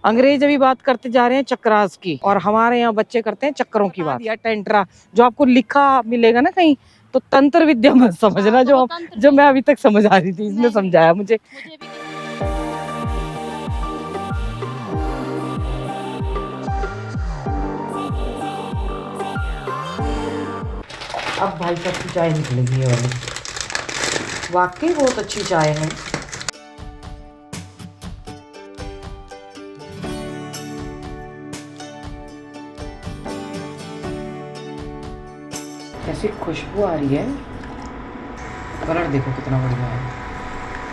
अंग्रेज अभी बात करते जा रहे हैं चक्रास की, और हमारे यहाँ बच्चे करते हैं चक्करों की बात। या टेंट्रा जो आपको लिखा मिलेगा ना कहीं, तो तंत्र विद्या मत समझना। जो मैं अभी तक समझ आ रही थी, इसने समझाया मुझे। अब भाई साहब की चाय निकलेगी ये वाली, वाकई बहुत अच्छी चाय है। ऐसी खुशबू आ रही है। कलर देखो कितना बढ़िया है,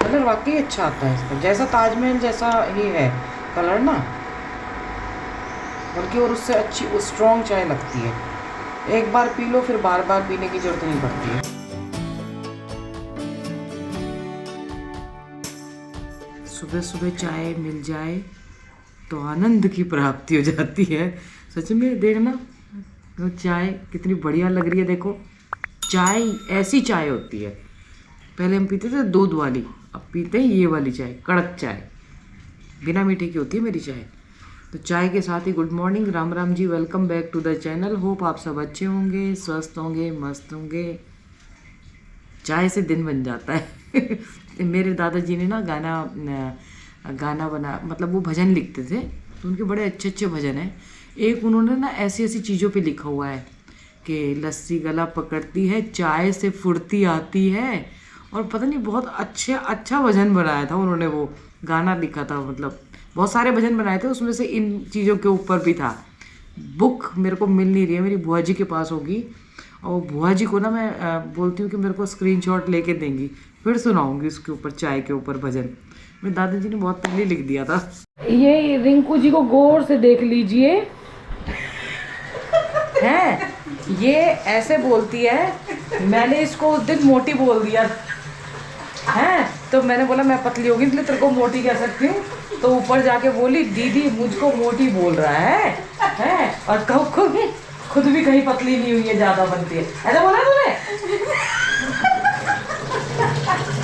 कलर वाकई अच्छा आता है इसका, जैसा ताजमहल जैसा ही है कलर ना, बल्कि और उससे अच्छी स्ट्रॉन्ग चाय लगती है। एक बार पी लो फिर बार बार पीने की जरूरत नहीं पड़ती है। सुबह सुबह चाय मिल जाए तो आनंद की प्राप्ति हो जाती है। सच में देखना तो चाय कितनी बढ़िया लग रही है। देखो चाय ऐसी चाय होती है, पहले हम पीते थे दूध वाली, अब पीते हैं ये वाली चाय, कड़क चाय, बिना मीठे की होती है मेरी चाय। तो चाय के साथ ही good morning, Ram Ram ji, welcome back to the channel. Hope आप सब अच्छे होंगे, स्वस्थ होंगे, मस्त होंगे। चाय से दिन बन जाता है। मेरे दादाजी ने ना गाना बना, मतलब वो भजन लिखते थे, तो उनके बड़े अच्छे अच्छे भजन हैं। एक उन्होंने ना ऐसी ऐसी चीज़ों पे लिखा हुआ है कि लस्सी गला पकड़ती है, चाय से फुर्ती आती है, और पता नहीं बहुत अच्छा भजन बनाया था उन्होंने। वो गाना लिखा था, मतलब बहुत सारे भजन बनाए थे, उसमें से इन चीज़ों के ऊपर भी था। बुक मेरे को मिल नहीं रही है, मेरी बुआ जी के पास होगी, और बुआ जी को ना मैं बोलती हूँ कि मेरे को स्क्रीनशॉट लेके देंगी, फिर सुनाऊंगी उसके ऊपर, चाय के ऊपर भजन। मेरे दादाजी ने बहुत पहले लिख दिया था। ये रिंकू जी को गौर से देख लीजिए, हैं ये ऐसे बोलती है। मैंने इसको उस दिन मोटी बोल दिया है, तो मैंने बोला मैं पतली होगी इसलिए तेरे को मोटी कह सकती हूँ, तो ऊपर जाके बोली दीदी मुझको मोटी बोल रहा है और खुद भी कहीं पतली नहीं हुई है, ज्यादा बनती है, ऐसा बोला तूने?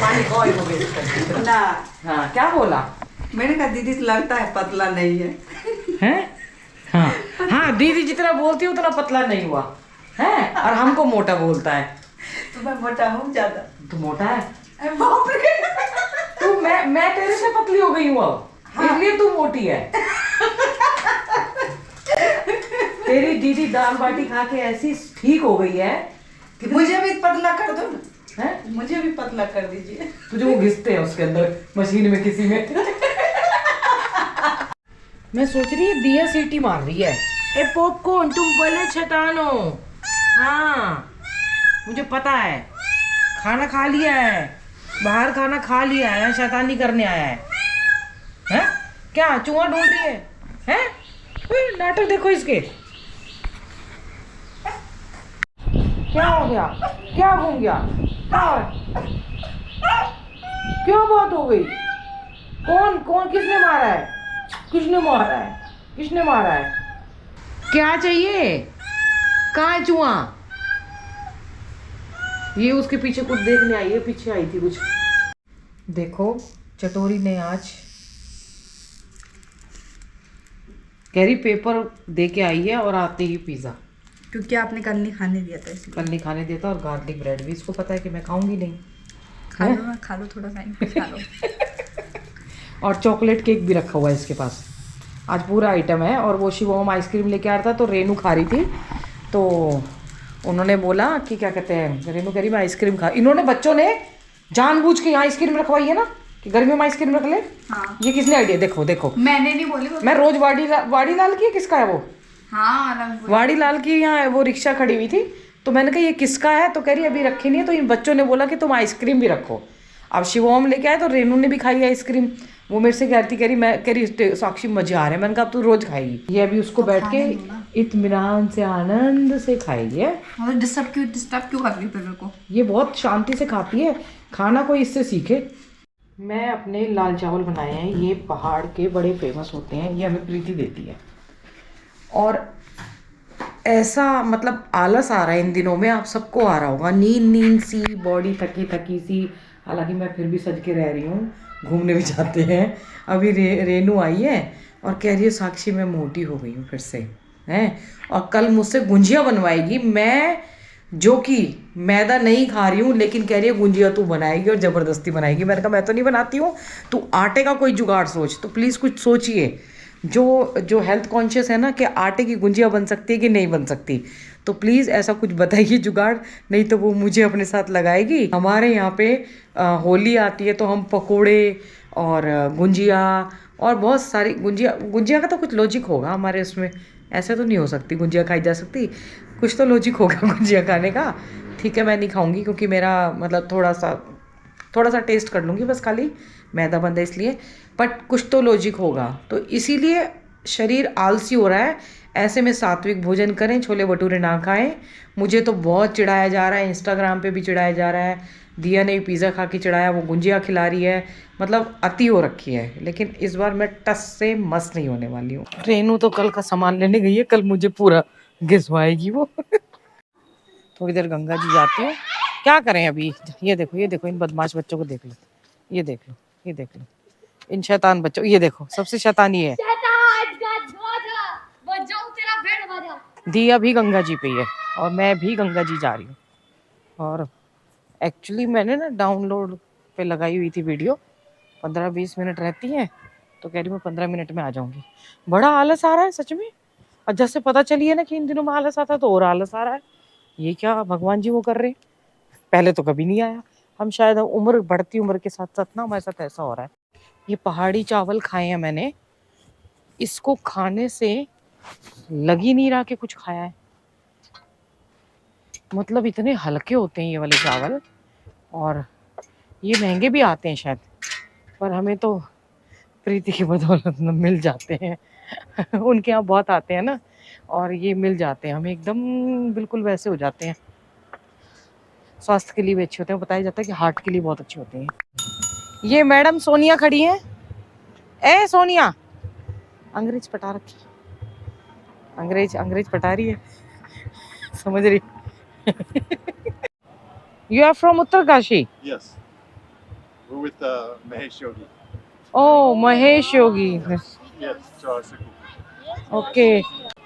पानी हो गया ना। हाँ क्या बोला? मैंने कहा दीदी लगता है पतला नहीं है। हैं? हाँ हाँ, दीदी जितना बोलती है उतना पतला नहीं हुआ है, और हमको मोटा बोलता है। तो मैं मोटा हूँ ज्यादा। तू मोटा है? बाप रे। तू मैं तेरे से पतली हो गई हूँ अब, इसलिए तू मोटी है। तेरी दीदी दाल बाटी खा के ऐसी ठीक हो गई है कि मुझे भी पतला कर दो ना। हैं? मुझे भी पतला कर दीजिए। तुझे वो घिसते हैं उसके अंदर मशीन में किसी में। मैं सोच रही है दिया सीटी मार रही है। ए पॉपकॉर्न तुम बड़े शैतान हो। हाँ मुझे पता है, खाना खा लिया है, बाहर खाना खा लिया है, शैतानी करने आया है। हैं? क्या चूहा ढूंढ रही है? हैं? नाटक देखो इसके। क्या हो गया? क्या घूम गया? क्या बात हो गई? कौन किसने मारा है? किसने मारा है? किसने मारा है? क्या चाहिए? कहाँ है चूहा? ये उसके पीछे कुछ देखने आई है, पीछे आई थी कुछ। देखो चटोरी ने आज कैरी पेपर दे के आई है, और आते ही पिज़्ज़ा, क्योंकि आपने कल नहीं खाने दिया था इसलिए। कल नहीं खाने देता, और गार्लिक ब्रेड भी इसको पता है कि मैं खाऊंगी नहीं। खा लो ना, खा लो थोड़ा टाइम खा लो। और चॉकलेट केक भी रखा हुआ है इसके पास, आज पूरा आइटम है। और वो शिवम आइसक्रीम लेके आ रहा था, तो रेनू खा रही थी, तो उन्होंने बोला कि क्या कहते हैं, रेनू कह रही मैं आइसक्रीम खा। इन्होंने बच्चों ने जानबूझ के यहाँ आइसक्रीम रखवाई है ना, कि गर्मियों में आइसक्रीम रख ले। हाँ। ये किसने आइडिया? देखो मैंने नहीं बोली। मैं रोज वाड़ी लाल की, किसका है वो? हाँ वाड़ी लाल की यहाँ वो रिक्शा खड़ी हुई थी, तो मैंने कहा ये किसका है, तो कह रही अभी रखी नहीं है, तो इन बच्चों ने बोला कि तुम आइसक्रीम भी रखो। अब शिवम लेके आए, तो रेनू ने भी खाई आइसक्रीम। वो मेरे से कह रही साक्षी मजे आ रहे हैं। मैंने कहा अब तू रोज खाएगी। ये अभी उसको बैठ के इत्मीनान से आनंद से खाएगी है। डिस्टर्ब क्यों कर रही मेरे को? ये बहुत शांति से खाती है खाना, कोई इससे सीखे। मैं अपने लाल चावल बनाए हैं, ये पहाड़ के बड़े फेमस होते हैं, ये हमें प्रीति देती है। और ऐसा मतलब आलस आ रहा है इन दिनों में, आप सबको आ रहा होगा, नींद सी, बॉडी थकी सी। हालांकि मैं फिर भी सज के रह रही हूँ, घूमने भी जाते हैं। अभी रेनू आई है, और कह रही है साक्षी मैं मोटी हो गई हूँ फिर से, हैं। और कल मुझसे गुंजिया बनवाएगी, मैं जो कि मैदा नहीं खा रही हूँ, लेकिन कह रही है गुंजिया तू बनाएगी और ज़बरदस्ती बनाएगी। मैंने कहा मैं तो नहीं बनाती हूँ, तू आटे का कोई जुगाड़ सोच। तो प्लीज़ कुछ सोचिए, जो जो हेल्थ कॉन्शियस है ना, कि आटे की गुंजिया बन सकती है कि नहीं बन सकती, तो प्लीज़ ऐसा कुछ बताइए जुगाड़, नहीं तो वो मुझे अपने साथ लगाएगी। हमारे यहाँ पे होली आती है तो हम पकोड़े और गुंजिया और बहुत सारी गुंजिया का तो कुछ लॉजिक होगा हमारे उसमें, ऐसे तो नहीं हो सकती गुंजिया खाई जा सकती, कुछ तो लॉजिक होगा गुंजिया खाने का। ठीक है, मैं नहीं खाऊंगी क्योंकि मेरा मतलब थोड़ा सा टेस्ट कर लूँगी बस, खाली मैदा बंद है इसलिए, बट कुछ तो लॉजिक होगा। तो इसीलिए शरीर आलसी हो रहा है। ऐसे में सात्विक भोजन करें, छोले भटूरे ना खाएं। मुझे तो बहुत चिढ़ाया जा रहा है, इंस्टाग्राम पे भी चिढ़ाया जा रहा है, दिया ने भी पिज़्ज़ा खा के चिढ़ाया, वो गुंजिया खिला रही है, मतलब अति हो रखी है। लेकिन इस बार मैं टस से मस नहीं होने वाली हूँ। रेनू तो कल का सामान लेने गई है, कल मुझे पूरा घिसवाएगी वो। थोड़ी देर गंगा जी जाती हूँ, क्या करें अभी। ये देखो इन बदमाश बच्चों को देख लो, ये देख लो, ये देख लो इन शैतान बच्चों, ये देखो सबसे शैतान ये है। दिया भी गंगा जी पे ही है और मैं भी गंगा जी जा रही हूँ। और एक्चुअली मैंने ना डाउनलोड पे लगाई हुई थी वीडियो, 15-20 मिनट रहती है, तो कह रही मैं 15 मिनट में आ जाऊंगी। बड़ा आलस आ रहा है सच में, और जब से पता चली है ना कि इन दिनों में आलस आता है तो और आलस आ रहा है। ये क्या भगवान जी वो कर रहे हैं, पहले तो कभी नहीं आया। हम शायद उम्र बढ़ती उम्र के साथ साथ ना हमारे साथ ऐसा हो रहा है। ये पहाड़ी चावल खाए हैं मैंने, इसको खाने से लग ही नहीं रहा कि कुछ खाया है। मतलब इतने हल्के होते हैं ये वाले चावल, और ये महंगे भी आते हैं शायद, पर हमें तो प्रीति की बदौलत मिल जाते हैं। उनके यहाँ बहुत आते हैं ना, और ये मिल जाते हैं हमें, एकदम बिल्कुल वैसे हो जाते हैं। स्वास्थ्य के लिए भी अच्छे होते हैं, बताया जाता है कि हार्ट के लिए बहुत अच्छे होते हैं। ये मैडम सोनिया खड़ी है, ए सोनिया, अंग्रेज पटा रखी, अंग्रेज पटा रही है, समझ रही। You are from Uttarkashi? Yes, we're with Mahesh Yogi. Oh Mahesh Yogi, Yes, Charasaku. Okay.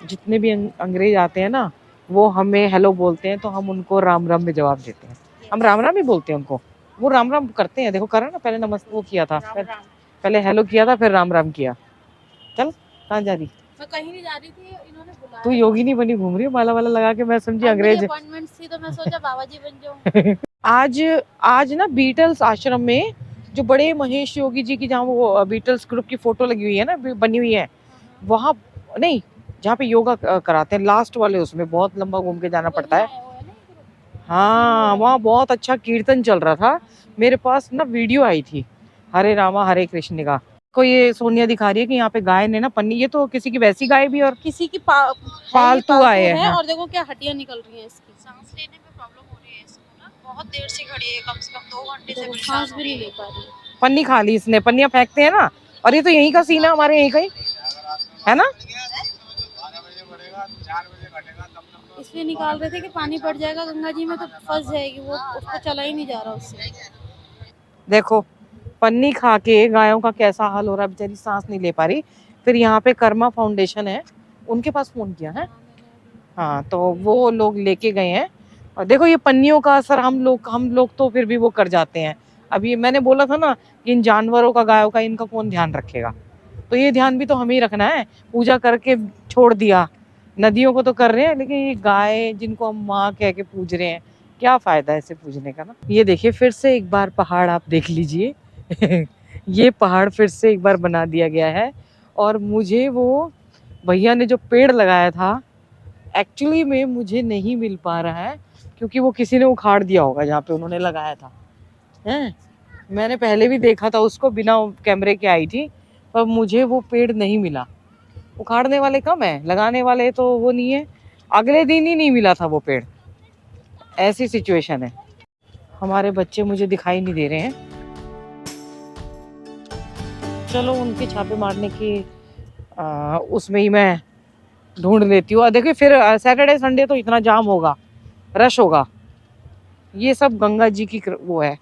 जितने भी अंग्रेज आते हैं ना, वो हमें हेलो बोलते हैं, तो हम उनको राम राम में जवाब देते हैं। हम राम राम ही बोलते हैं उनको, वो राम राम करते हैं। देखो करा ना, पहले नमस्ते वो किया था, पहले हेलो किया था, फिर राम राम किया। चल कहाँ जा रही? मैं कहीं नहीं जा रही थी, इन्होंने बुलाया। तू योगी नहीं बनी घूम रही है माला वाला लगा के, मैं समझी अंग्रेज। अपॉइंटमेंट थी तो मैं सोचा बाबा जी बन जाऊं। आज ना बीटल्स आश्रम में, जो बड़े महेश योगी जी की जहाँ वो बीटल्स ग्रुप की फोटो लगी हुई है ना, बनी हुई है, वहाँ नहीं, जहाँ पे योगा कराते हैं लास्ट वाले, उसमें बहुत लंबा घूम के जाना पड़ता है। हाँ, वहाँ बहुत अच्छा कीर्तन चल रहा था, मेरे पास ना वीडियो आई थी हरे रामा हरे कृष्ण का। को ये सोनिया दिखा रही है कि यहाँ पे गाय ने ना पन्नी, ये तो किसी की वैसी गाय भी और किसी की पालतू गाय है। हाँ। और देखो क्या हड्डियां निकल रही हैं इसकी, सांस लेने में प्रॉब्लम हो रही है इसको ना, बहुत देर से खड़ी है, कम से कम 2 घंटे से सांस भी नहीं ले पा रही है। पन्नी खा ली इसने, पन्नियां फेंकते हैं ना, और ये तो यहीं का सीन है, हमारे यहीं का ही है ना। इसलिए निकाल रहे थे कि पानी पड़ जाएगा गंगा जी में तो फंस जाएगी वो, उसको चला ही नहीं जा रहा उससे। देखो पन्नी खा के गायों का कैसा हाल हो रहा है, बेचारी सांस नहीं ले पा रही। फिर यहाँ पे कर्मा फाउंडेशन है, उनके पास फोन किया है, हाँ, तो वो लोग लेके गए हैं। और देखो ये पन्नियों का असर हम लोग तो फिर भी वो कर जाते हैं। अभी मैंने बोला था ना कि इन जानवरों का, गायों का, इनका कौन ध्यान रखेगा, तो ये ध्यान भी तो हमें ही रखना है। पूजा करके छोड़ दिया, नदियों को तो कर रहे हैं, लेकिन ये गाय जिनको हम माँ कह के पूज रहे हैं, क्या फायदा है इसे पूजने का ना। ये देखिए फिर से एक बार पहाड़ आप देख लीजिए। ये पहाड़ फिर से एक बार बना दिया गया है, और मुझे वो भैया ने जो पेड़ लगाया था, एक्चुअली में मुझे नहीं मिल पा रहा है, क्योंकि वो किसी ने उखाड़ दिया होगा जहाँ पे उन्होंने लगाया था, हैं। मैंने पहले भी देखा था उसको, बिना कैमरे के आई थी, पर मुझे वो पेड़ नहीं मिला। उखाड़ने वाले कम है, लगाने वाले तो वो नहीं है। अगले दिन ही नहीं मिला था वो पेड़, ऐसी सिचुएशन है। हमारे बच्चे मुझे दिखाई नहीं दे रहे हैं, चलो उनके छापे मारने की उसमें ही मैं ढूंढ लेती हूँ। देखिए फिर सैटरडे संडे तो इतना जाम होगा, रश होगा। ये सब गंगा जी की वो है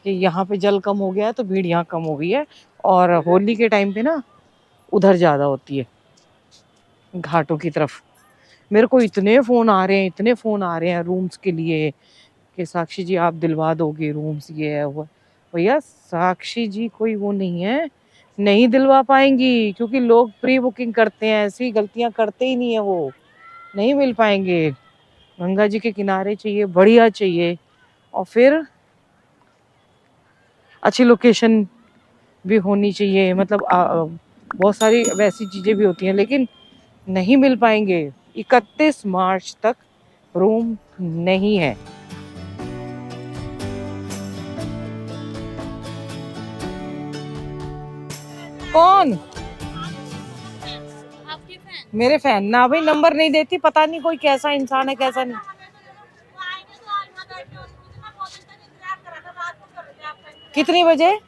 कि यहाँ पे जल कम हो गया है तो भीड़ यहाँ कम हो गई है। और होली के टाइम पे ना उधर ज़्यादा होती है, घाटों की तरफ। मेरे को इतने फ़ोन आ रहे हैं, इतने फ़ोन आ रहे हैं रूम्स के लिए कि साक्षी जी आप दिलवा दोगे रूम्स, ये है वो। भैया साक्षी जी कोई वो नहीं है, नहीं दिलवा पाएंगी, क्योंकि लोग प्री बुकिंग करते हैं, ऐसी गलतियां करते ही नहीं है, वो नहीं मिल पाएंगे। गंगा जी के किनारे चाहिए, बढ़िया चाहिए, और फिर अच्छी लोकेशन भी होनी चाहिए। मतलब बहुत सारी वैसी चीज़ें भी होती हैं, लेकिन नहीं मिल पाएंगे। 31 मार्च तक रूम नहीं है। कौन? आपके फैन मेरे फैन ना भाई, नंबर नहीं देती, पता नहीं कोई कैसा इंसान है कैसा नहीं। कितनी बजे?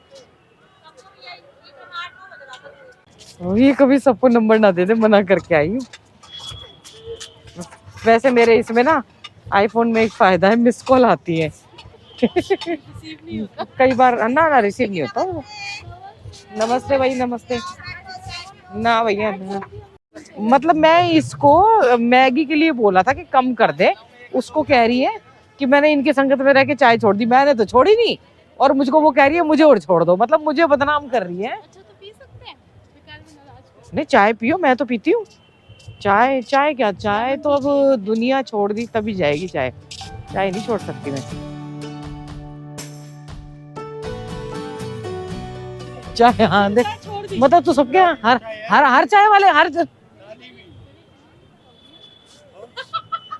ये कभी सबको नंबर ना दे दे, मना करके आई हूँ। वैसे मेरे इसमें ना आईफोन में एक फायदा है, मिस कॉल आती है। कई बार ना रिसीव नहीं होता वो। नमस्ते भाई, नमस्ते। ना भैया ना। मतलब मैं इसको मैगी के लिए बोला था कि कम कर दे, उसको कह रही है कि मैंने इनकी संगत में रह के चाय छोड़ दी। मैंने तो छोड़ी नहीं, और मुझको वो कह रही है मुझे और छोड़ दो, मतलब मुझे बदनाम कर रही है। अच्छा तो पी सकते हैं, बेकार में नाराज। नहीं चाय पियो, मैं तो पीती हूँ चाय। चाय क्या, चाय तो अब दुनिया छोड़ दी तभी जाएगी चाय, चाय नहीं छोड़ सकती मैं। चाय हाँ देख, मतलब तू सबके हर हर हर चाय वाले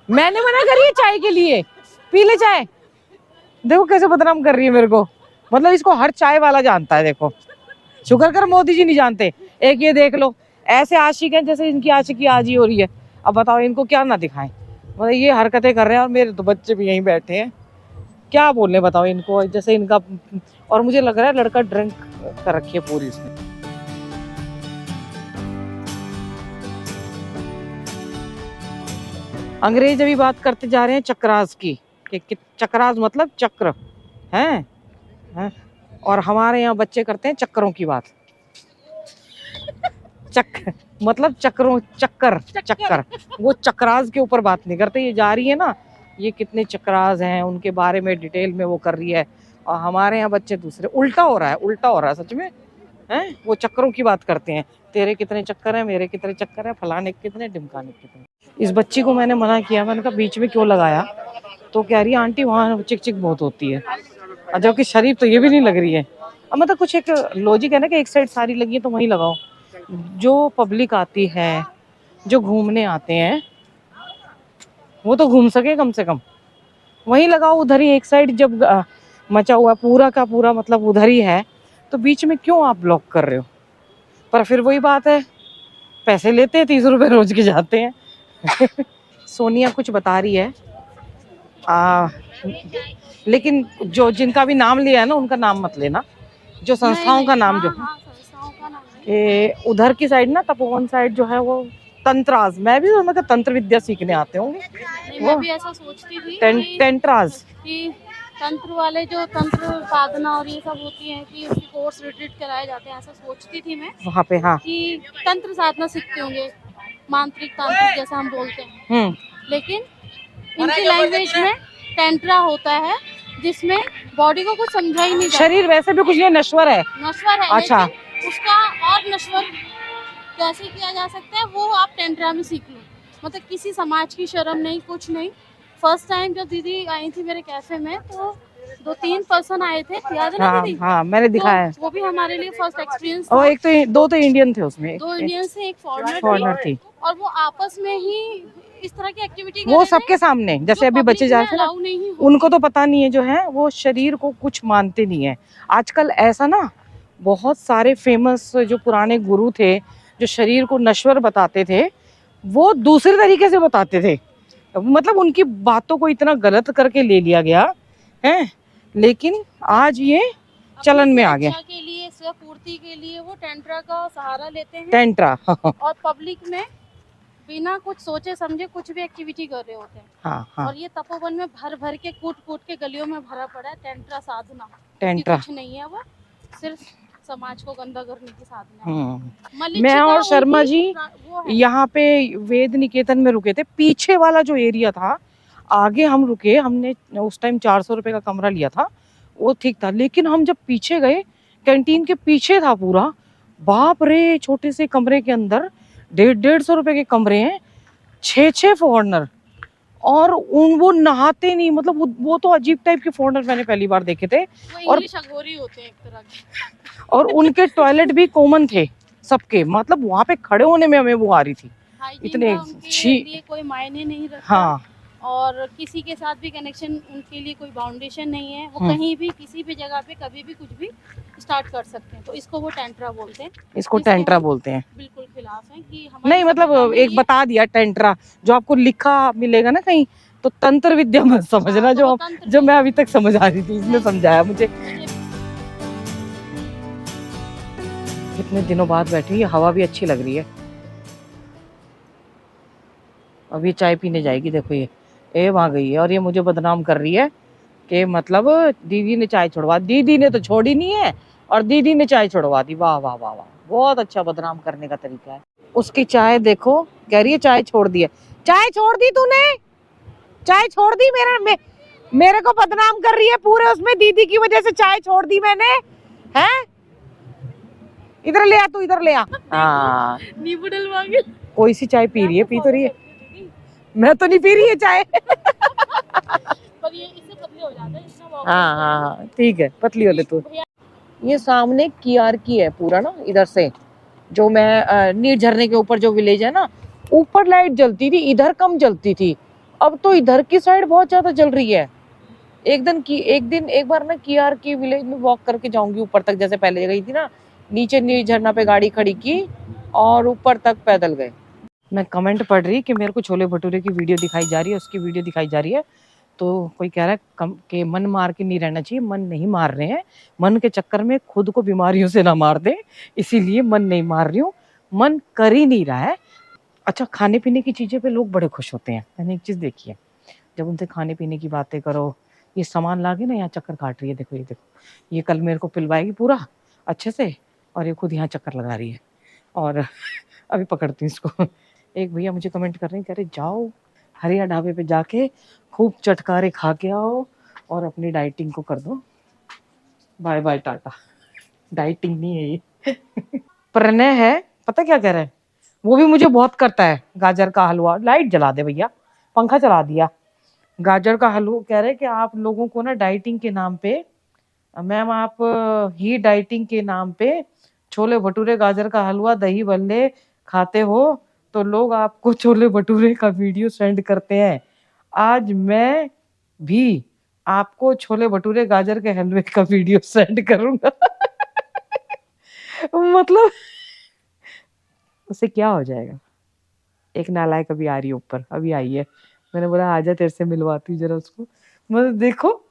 मैंने मना करी है चाय के लिए, पी ले चाय। देखो कैसे बदनाम कर रही है मेरे को, मतलब इसको हर चाय वाला जानता है। देखो शुक्र कर मोदी जी नहीं जानते। एक ये देख लो, ऐसे आशिक हैं जैसे इनकी आशिकी आज ही हो रही है। अब बताओ इनको क्या ना दिखाएं, मतलब ये हरकतें कर रहे हैं, और मेरे तो बच्चे भी यहीं बैठे हैं, क्या बोलने बताओ इनको, जैसे इनका। और मुझे लग रहा है लड़का ड्रिंक कर रखी है पूरी इसने। अंग्रेज अभी बात करते जा रहे हैं चक्रास की, कि चक्रास मतलब चक्र हैं, और हमारे यहाँ बच्चे करते हैं चक्करों की बात। चक्कर मतलब चक्कर वो चक्रास के ऊपर बात नहीं करते। ये जा रही है ना, ये कितने चक्रास हैं उनके बारे में डिटेल में वो कर रही है, और हमारे यहाँ बच्चे दूसरे। उल्टा हो रहा है सच में, हैं वो चक्करों की बात करते हैं। तेरे कितने चक्कर हैं, मेरे कितने चक्कर हैं, फलाने कितने, ढिमकाने कितने। इस बच्ची को मैंने मना किया, मैंने कहा बीच में क्यों लगाया, तो कह रही है आंटी वहाँ चिक चिक बहुत होती है। और जबकि शरीफ तो ये भी नहीं लग रही है। अब मतलब कुछ एक लॉजिक है ना कि एक साइड सारी लगी है तो वहीं लगाओ। जो पब्लिक आती है, जो घूमने आते हैं, वो तो घूम सके कम से कम, वहीं लगाओ उधर ही एक साइड। जब मचा हुआ पूरा का पूरा मतलब उधर ही है, तो बीच में क्यों आप ब्लॉक कर रहे हो। पर फिर वही बात है, पैसे लेते हैं, 30 रुपए रोज के जाते हैं। सोनिया कुछ बता रही है, लेकिन जो जिनका भी नाम लिया है ना उनका नाम मत लेना, जो संस्थाओं का नाम जो संस्थाओं का नाम है। उधर की साइड ना, तपोवन साइड जो है वो तंत्राज, मैं भी मतलब तंत्र विद्या सीखने आते होंगे नहीं, वो मैं भी ऐसा सोचती थी टेंट्राज कि तंत्र वाले जो तंत्र साधना और ये सब होती है कि उसके कोर्स रिट्रीट कराए जाते हैं, ऐसा सोचती थी मैं वहाँ पे। हाँ कि तंत्र साधना सीखते होंगे, मांत्रिक तांत्रिक जैसा हम बोलते हैं। लेकिन इनकी लैंग्वेज में टेंट्रा होता है, जिसमें बॉडी को कुछ समझा ही नहीं जाता। शरीर वैसे भी कुछ ये नश्वर है। नश्वर है, अच्छा, लेकिन उसका और नश्वर कैसे किया जा सकता है वो आप टेंट्रा में सीख लो। मतलब किसी समाज की शर्म नहीं, कुछ नहीं। फर्स्ट टाइम जब दीदी आई थी मेरे कैफे में, तो 2-3 पर्सन आए थे, याद है ना हाँ दीदी? हाँ मैंने दिखाया है। तो वो भी हमारे लिए फर्स्ट एक्सपीरियंस और था। एक तो दो तो इंडियन थे उसमें, 2 इंडियन से एक फॉरेनर थी। और वो आपस में ही इस तरह की एक्टिविटी वो सबके सामने, जैसे अभी बच्चे जा रहे थे ना, उनको तो पता नहीं है, जो है वो शरीर को कुछ मानते नहीं है। आजकल ऐसा ना, बहुत सारे फेमस जो पुराने गुरु थे, जो शरीर को नश्वर बताते थे, वो दूसरे तरीके से बताते थे। मतलब उनकी बातों को इतना गलत करके ले लिया गया है, लेकिन आज ये चलन में आ गया। के लिए, स्व पूर्ति के लिए वो टेंट्रा का सहारा लेते हैं। टेंट्रा और पब्लिक में बिना कुछ सोचे समझे कुछ भी एक्टिविटी कर रहे होते हैं। हाँ। और ये तपोवन में भर भर के कूट कूट के गलियों में भरा पड़ा है टेंट्रा साधना। टेंट्रा कुछ नहीं है, वो सिर्फ समाज को गंदा करने की साधना है। मलिचिका मैं और शर्मा उनकी जी वो है। यहाँ पे वेद निकेतन में रुके थे। पीछे वाला जो एरिया था, आगे हम रुके, हमने उस टाइम 400 रुपए का कमरा लिया था, वो ठीक था। लेकिन हम जब पीछे गए, कैंटीन के पीछे था पूरा, बाप रे, छोटे से कमरे के अंदर 150 रुपए के कमरे हैं, 6 फॉरनर, और वो नहाते नहीं, मतलब वो तो अजीब टाइप के फॉरनर मैंने पहली बार देखे थे। वो और इंग्लिश अघोरी होते हैं एक तरह के। और उनके टॉयलेट भी कॉमन थे सबके, मतलब वहां पे खड़े होने में हमें वो आ रही थी, हाइजीन इतने का उनके छी। लिए कोई मायने नहीं रखता। हाँ, और किसी के साथ भी कनेक्शन, उनके लिए कोई बाउंडेशन नहीं है। वो हम्म। कहीं भी किसी भी जगह पे कभी भी कुछ भी स्टार्ट कर सकते हैं। तो इसको वो टेंट्रा बोलते हैं। इसको जिसके टेंट्रा हम बोलते हैं। बिल्कुल खिलाफ हैं कि हमारी नहीं, सभ्यता मतलब में एक ये- बता दिया टेंट्रा, जो आपको लिखा मिलेगा ना कहीं, तो तंत्र विद्या मत समझना, हाँ, तो वो तंत्र जो नहीं मैं है। अभी तक समझ आ रही थी, इसने समझाया मुझे। कितने दिनों बाद बैठी, हवा भी अच्छी लग रही है। अभी चाय पीने जाएगी, देखो ये वहां गई है, और ये मुझे बदनाम कर रही है कि मतलब दीदी ने चाय छुड़वा, दीदी ने तो छोड़ी नहीं है, और दीदी ने चाय छुड़वा दी। वाह वाह वाह वाह, बहुत अच्छा बदनाम करने का तरीका है। उसकी चाय देखो, कह रही है चाय छोड़ दी है। चाय छोड़ दी तूने? चाय छोड़ दी? मेरे को बदनाम कर रही है पूरे उसमें, दीदी की वजह से चाय छोड़ दी मैंने, हैं? इधर ले आ, तू इधर ले आ। हाँ, नींबू डलवा के कोई सी चाय पी रही है, पी तो रही है। मैं तो नहीं पी रही है चाय। पर ये इससे पतले हो जाते हैं इतना walk हाँ करते हाँ हैं। हाँ, ठीक है, पतली हो ले तू। ये सामने कियार की है पूरा ना, इधर से जो मैं नीर झरने के ऊपर जो विलेज है ना, ऊपर लाइट जलती थी, इधर कम जलती थी। अब तो इधर की साइड बहुत ज्यादा जल रही है। एक बार ना कियार की विलेज में वॉक करके जाऊंगी ऊपर तक, जैसे पहले गई थी ना। नीचे नीर झरना पे गाड़ी खड़ी की और ऊपर तक पैदल गए। मैं कमेंट पढ़ रही कि मेरे को छोले भटूरे की वीडियो दिखाई जा रही है, उसकी वीडियो दिखाई जा रही है। तो कोई कह रहा है कि मन मार के नहीं रहना चाहिए। मन नहीं मार रहे हैं, मन के चक्कर में खुद को बीमारियों से ना मार दे, इसीलिए मन नहीं मार रही हूँ। मन कर ही नहीं रहा है। अच्छा, खाने पीने की चीजें पे लोग बड़े खुश होते हैं। मैंने एक चीज देखी है, जब उनसे खाने पीने की बातें करो, ये सामान लाके ना यहाँ चक्कर काट रही है, देखो ये देखो, ये कल मेरे को पिलवाएगी पूरा अच्छे से, और ये खुद यहाँ चक्कर लगा रही है। और अभी पकड़ती हूँ इसको। एक भैया मुझे कमेंट कर रहे हैं, कह रहे जाओ हरिया ढाबे पे जाके खूब चटकारे खा के आओ और अपनी डाइटिंग को कर दो। Bye bye Tata. डाइटिंग नहीं है ये। प्रणय है, पता क्या कह रहा है, वो भी मुझे बहुत करता है। गाजर का हलवा, लाइट जला दे भैया, पंखा चला दिया। गाजर का हलवा कह रहे कि आप लोगों को ना डाइटिंग के नाम पे, मैम आप ही डाइटिंग के नाम पे छोले भटूरे, गाजर का हलवा, दही बल्ले खाते हो, तो लोग आपको छोले भटूरे का वीडियो सेंड करते हैं। आज मैं भी आपको छोले भटूरे गाजर के हलवे का वीडियो सेंड करूंगा। मतलब उससे क्या हो जाएगा। एक नालायक अभी आ रही है ऊपर, अभी आई है, मैंने बोला आजा तेरे से मिलवाती हूँ जरा उसको। मतलब देखो,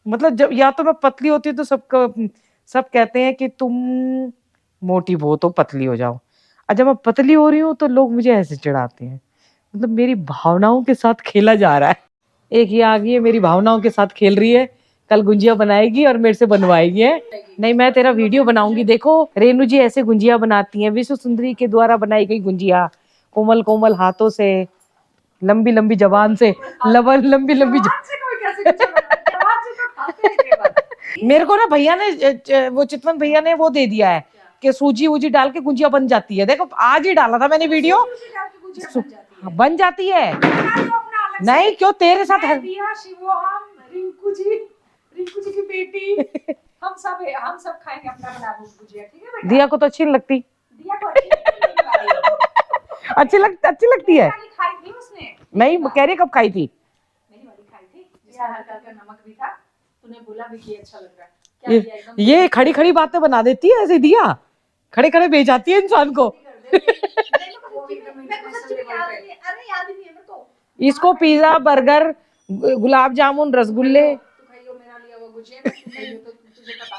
मतलब जब या तो मैं पतली होती हूँ तो सब कहते हैं कि तुम मोटी हो तो पतली हो जाओ, और जब मैं पतली हो रही हूँ तो लोग मुझे ऐसे चिढ़ाते हैं। मतलब मेरी भावनाओं के साथ खेला जा रहा है। एक ये आ गई है, मेरी भावनाओं के साथ खेल रही है, कल गुंजिया बनाएगी और मेरे से बनवाएगी है। नहीं, मैं तेरा वीडियो बनाऊंगी, देखो रेनू जी ऐसे गुंजिया बनाती हैं, विश्व सुंदरी के द्वारा बनाई गई गुंजिया, कोमल कोमल हाथों से, लंबी लंबी जबान से, लंबी लंबी मेरे को ना भैया ने, वो चितवन भैया ने वो दे दिया है कि सूजी वूजी डाल के गुंजिया बन जाती है। देखो आज ही डाला था मैंने वीडियो, बन जाती है। नहीं क्यों, तेरे साथ है रिंकू जी की बेटी, हम सब खाएंगे अपना बना गुजिया, ठीक है बेटा? दिया को तो अच्छी नहीं लगती। दिया को अच्छी लगती है। खाई थी उसने, नहीं, कह रही कब खाई थी? मेरी वाली खाई थी, जिसमें हल्का हल्का नमक भी था। तूने बोला भी कि अच्छा लग रहा है, क्या दिया एकदम ये खड़ी खड़ी बातें बना देती है ऐसे, दिया खड़े खड़े भेज जाती है इंसान को। अरे याद ही नहीं है मेरे को। इसको पिज्जा, बर्गर, गुलाब जामुन, रसगुल्ले, तू खाइयो मेरा लिया वो गुजिया, मैं तू खाइयो तो तुझे पता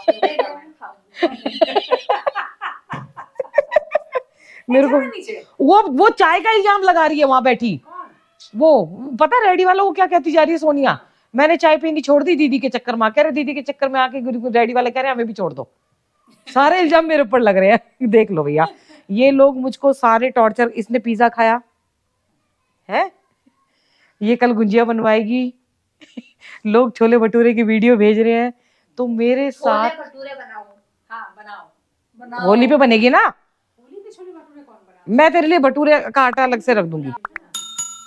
मेरे को वो चाय का इल्जाम लगा रही है वहां बैठी। वो पता रेडी वालों को क्या कहती जा रही है, सोनिया मैंने चाय पीनी छोड़ दी दीदी के चक्कर में। कह रहे दीदी के चक्कर में आके रेडी वाले कह रहे हमें भी छोड़ दो। सारे इल्जाम मेरे ऊपर लग रहे हैं। देख लो भैया, ये लोग मुझको सारे टॉर्चर। इसने पिज्जा खाया है, ये कल गुंजिया बनवाएगी, लोग छोले भटूरे की वीडियो भेज रहे हैं, तो मेरे साथ भटूरे बनाओ। हाँ बनाओ। होली पे बनेगी ना। होली पे छोले भटूरे कौन बनाओ? मैं तेरे लिए भटूरे का आटा अलग से रख दूंगी।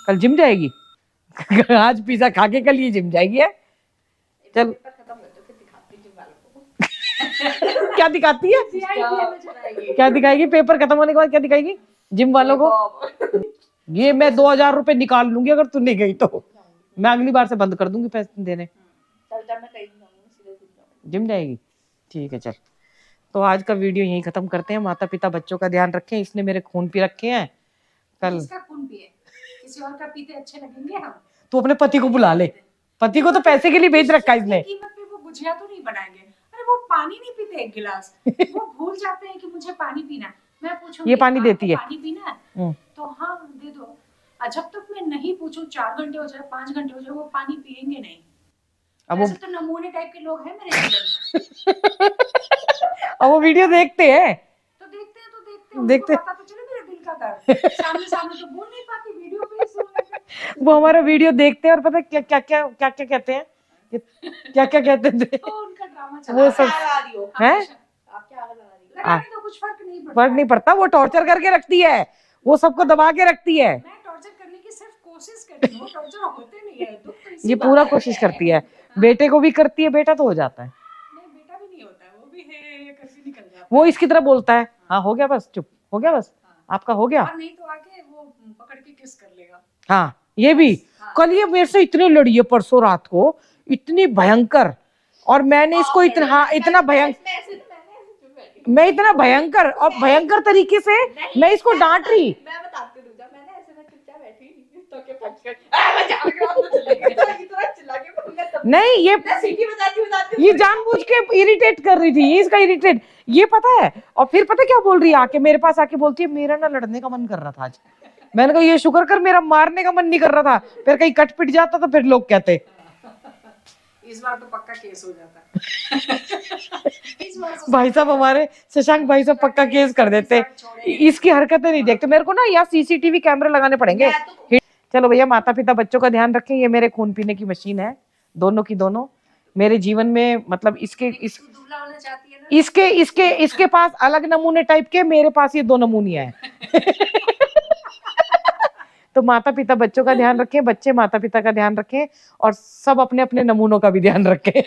कल जिम जाएगी। आज पिज्जा खा के कल ये जिम जाएगी है। चल क्या दिखाती है, क्या दिखाएगी? पेपर खत्म होने के बाद क्या दिखाएगी जिम वालों को? ये मैं 2000 रुपए निकाल लूंगी अगर तू नहीं गई तो। मैं अगली बार से बंद कर दूंगी पैसे देने। जिम जाएगी, ठीक है चल। तो आज का वीडियो यहीं खत्म करते हैं। माता पिता बच्चों का ध्यान रखें। इसने मेरे खून पी रखे हैं। कल इसका खून पिए, किसी और का पीते अच्छे लगेंगे हम। तू अपने पति को बुला ले। पति को तो पैसे के लिए भेज रखा है इसने। कीमत पे वो गुजिया तो नहीं बनाएंगे। अरे वो पानी नहीं पीते एक गिलास, वो भूल जाते हैं कि मुझे पानी पीना है। मैं पूछूंगी ये पानी देती है। पानी पीना है तो हाँ दे दो। और जब तक मैं नहीं पूछूं 4 घंटे हो जाए 5 घंटे हो जाए वो पानी पिएंगे नहीं। अब वो ऐसे तो नमूने टाइप के लोग हैं मेरे जीवन में। अब वो वीडियो देखते हैं। तो देखते हैं देखते- उनको पता तो चले मेरे दिल का दर्द। सामने तो बोल नहीं पाती, वीडियो पे ही सुन लेते हैं। वो हमारा वीडियो देखते हैं और पता है क्या क्या क्या क्या क्या कहते हैं, क्या क्या कहते थे तो उनका ड्रामा वो चला सब है। लगाने तो कुछ फर्क नहीं पड़ता। फर्क नहीं पड़ता, वो टॉर्चर करके रखती है, वो सबको दबा के रखती है। मैं टॉर्चर करने की सिर्फ कोशिश करती हूँ, टॉर्चर होते नहीं है। दुख तो इसी ये बात पूरा है। कोशिश करती है। बेटे को भी करती है, बेटा तो हो जाता है। नहीं बेटा भी नहीं होता है, वो भी है करके निकल जाता है। वो इसकी तरह बोलता है, हाँ हो गया बस, चुप हो गया बस, आपका हो गया। और नहीं तो आके वो पकड़ के किस कर लेगा। हाँ ये भी कल ये मेरे से इतनी लड़ी है परसों रात को, इतनी भयंकर। और मैंने इसको इतना, हाँ इतना भयंकर, मैं इतना भयंकर और भयंकर तरीके से मैं इसको डांट रही। मैं बताती हूँ, जब मैंने ऐसे में चुपचाप बैठी हुई तो के पछ कर मैं जाके इतना चिल्ला के बोलूंगा तब नहीं ये मैं सीटी बजाती ये जानबूझ के इरिटेट कर रही थी, ये इसका इरिटेट, ये पता है। और फिर पता क्या बोल रही है, आके मेरे पास आके बोलती है मेरा ना लड़ने का मन कर रहा था आज। मैंने कहा ये शुक्र कर मेरा मारने का मन नहीं कर रहा था, फिर कहीं कट पिट जाता तो फिर लोग कहते। इस बार तो पक्का केस हो जाता है। इस बार तो भाई साहब हमारे शशांक भाई साहब पक्का केस कर देते। इसकी हरकतें नहीं देखते। मेरे को ना यहाँ सीसीटीवी कैमरे लगाने पड़ेंगे। चलो भैया, माता पिता बच्चों का ध्यान रखें। ये मेरे खून पीने की मशीन है, दोनों की दोनों। मेरे जीवन में मतलब इसके दूल्हा होना चाहती है ना। इसके पास अलग नमूने टाइप के, मेरे पास ये 2 नमूनिया है। तो माता पिता बच्चों का ध्यान रखें, बच्चे माता पिता का ध्यान रखें, और सब अपने अपने नमूनों का भी ध्यान रखें।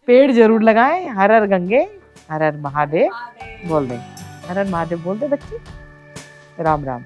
पेड़ जरूर लगाएं। हर हर गंगे, हर हर महादेव बोल दें। हर हर महादेव बोल दे बच्चे। राम राम।